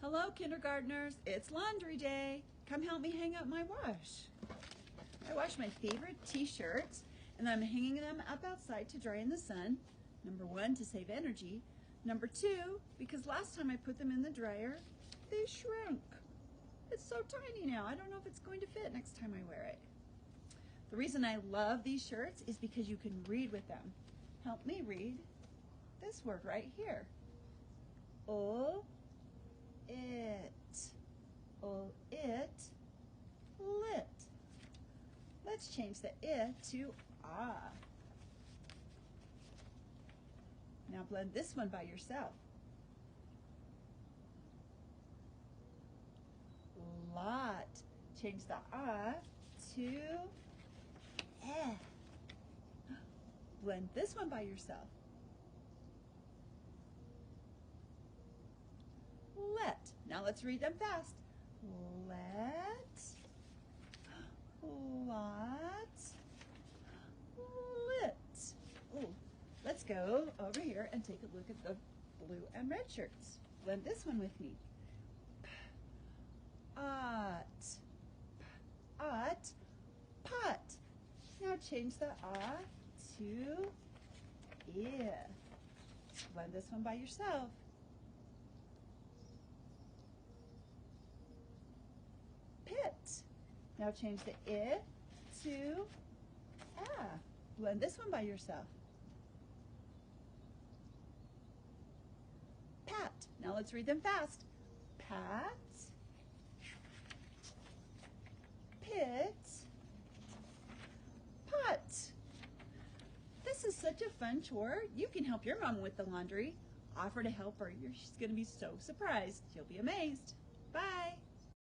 Hello, kindergartners. It's laundry day. Come help me hang up my wash. I wash my favorite t-shirts and I'm hanging them up outside to dry in the sun. Number one, to save energy. Number two, because last time I put them in the dryer, they shrunk. It's so tiny now. I don't know if it's going to fit next time I wear it. The reason I love these shirts is because you can read with them. Help me read this word right here. O, it. O, it, lit. Let's change the I to ah. Now blend this one by yourself. Lot. Change the ah to eh. Blend this one by yourself. Let. Now let's read them fast. Let, lot, lit. Ooh, let's go over here and take a look at the blue and red shirts. Blend this one with me. Ot, pot. Now change the ah to I. Blend this one by yourself. Pit. Now change the I to ah. Blend this one by yourself. Pat. Now let's read them fast. Pat, pit, pot. This is such a fun chore. You can help your mom with the laundry. Offer to help her. She's going to be so surprised. You'll be amazed. Bye.